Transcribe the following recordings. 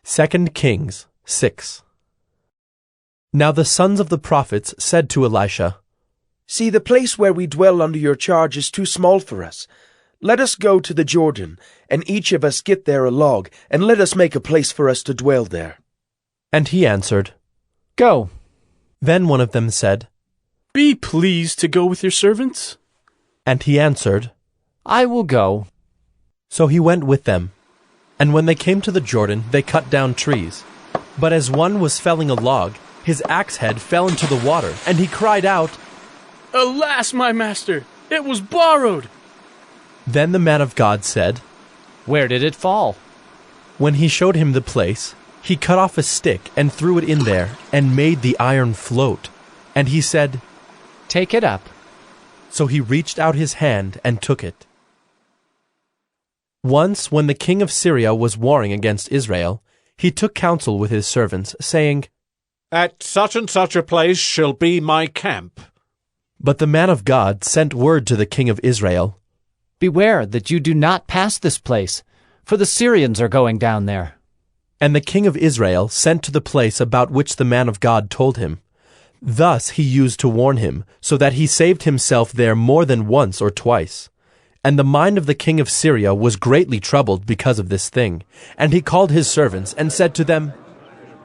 2 Kings 6. Now the sons of the prophets said to Elisha, See, the place where we dwell under your charge is too small for us. Let us go to the Jordan, and each of us get there a log, and let us make a place for us to dwell there. And he answered, Go. Then one of them said, Be pleased to go with your servants. And he answered, I will go. So he went with them. And when they came to the Jordan, they cut down trees. But as one was felling a log, his axe head fell into the water, and he cried out, Alas, my master, it was borrowed. Then the man of God said, Where did it fall? When he showed him the place, he cut off a stick and threw it in there, and made the iron float. And he said, Take it up. So he reached out his hand and took it. Once, when the king of Syria was warring against Israel, he took counsel with his servants, saying, At such and such a place shall be my camp. But the man of God sent word to the king of Israel, Beware that you do not pass this place, for the Syrians are going down there. And the king of Israel sent to the place about which the man of God told him. Thus he used to warn him, so that he saved himself there more than once or twice. And the mind of the king of Syria was greatly troubled because of this thing. And he called his servants and said to them,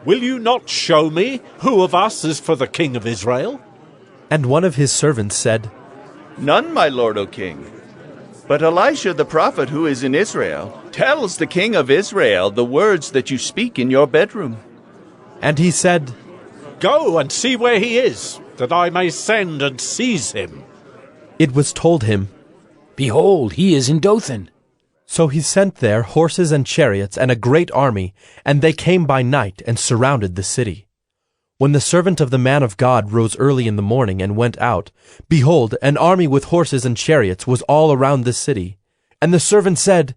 Will you not show me who of us is for the king of Israel? And one of his servants said, None, my lord, O king. But Elisha the prophet who is in Israel tells the king of Israel the words that you speak in your bedroom. And he said, Go and see where he is, that I may send and seize him. It was told him. Behold, he is in Dothan. So he sent there horses and chariots and a great army, and they came by night and surrounded the city. When the servant of the man of God rose early in the morning and went out, behold, an army with horses and chariots was all around the city. And the servant said,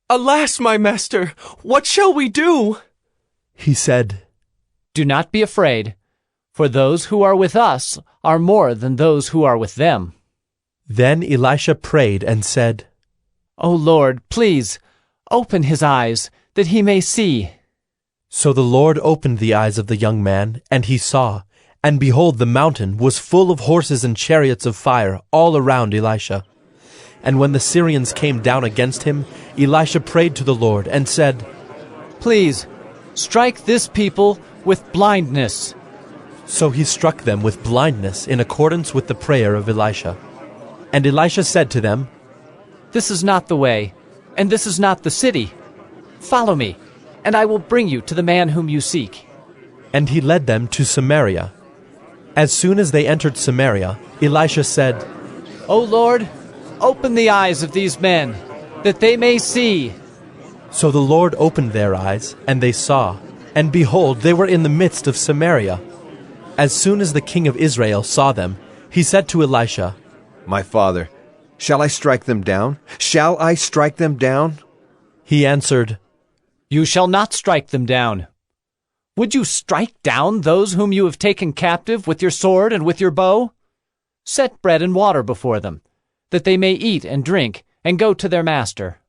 Alas, my master, what shall we do? He said, Do not be afraid, for those who are with us are more than those who are with them. Then Elisha prayed and said, O Lord, please, open his eyes, that he may see. So the Lord opened the eyes of the young man, and he saw, and behold, the mountain was full of horses and chariots of fire all around Elisha. And when the Syrians came down against him, Elisha prayed to the Lord and said, Please, strike this people with blindness. So he struck them with blindness in accordance with the prayer of Elisha. And Elisha said to them, This is not the way, and this is not the city. Follow me, and I will bring you to the man whom you seek. And he led them to Samaria. As soon as they entered Samaria, Elisha said, O Lord, open the eyes of these men, that they may see. So the Lord opened their eyes, and they saw, and behold, they were in the midst of Samaria. As soon as the king of Israel saw them, he said to Elisha, My father, shall I strike them down? Shall I strike them down? He answered, You shall not strike them down. Would you strike down those whom you have taken captive with your sword and with your bow? Set bread and water before them, that they may eat and drink, and go to their master.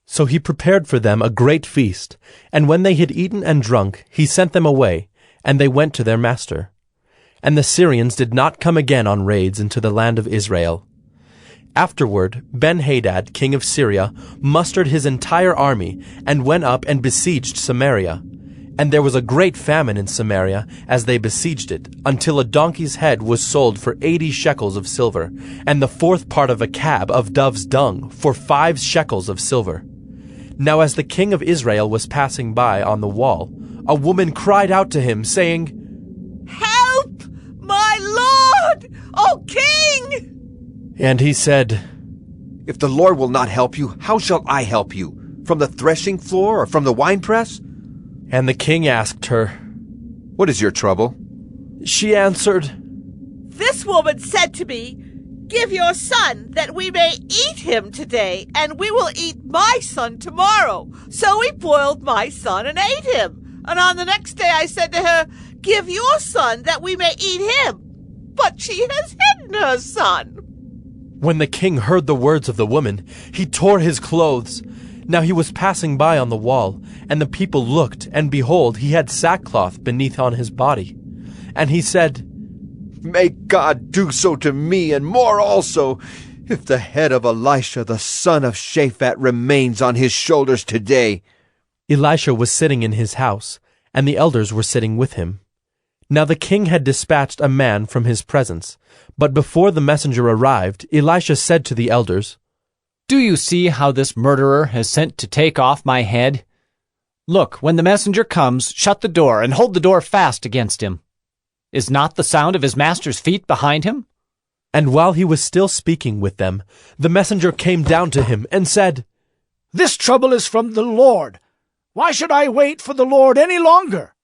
So he prepared for them a great feast, and when they had eaten and drunk, he sent them away, and they went to their master. And the Syrians did not come again on raids into the land of Israel. Afterward, Ben-Hadad, king of Syria, mustered his entire army, and went up and besieged Samaria. And there was a great famine in Samaria as they besieged it, until a donkey's head was sold for 80 shekels of silver, and the fourth part of a cab of dove's dung for 5 shekels of silver. Now as the king of Israel was passing by on the wall, a woman cried out to him, saying, Help, my lord, O king! And he said, If the Lord will not help you, how shall I help you? From the threshing floor or from the winepress? And the king asked her, What is your trouble? She answered, This woman said to me, Give your son, that we may eat him today, and we will eat my son tomorrow. So we boiled my son and ate him. And on the next day I said to her, Give your son, that we may eat him. But she has hidden her son. When the king heard the words of the woman, he tore his clothes. Now he was passing by on the wall, and the people looked, and behold, he had sackcloth beneath on his body. And he said, May God do so to me, and more also, if the head of Elisha the son of Shaphat remains on his shoulders today. Elisha was sitting in his house, and the elders were sitting with him. Now the king had dispatched a man from his presence, but before the messenger arrived, Elisha said to the elders, Do you see how this murderer has sent to take off my head? Look, when the messenger comes, shut the door and hold the door fast against him. Is not the sound of his master's feet behind him? And while he was still speaking with them, the messenger came down to him and said, This trouble is from the Lord. Why should I wait for the Lord any longer?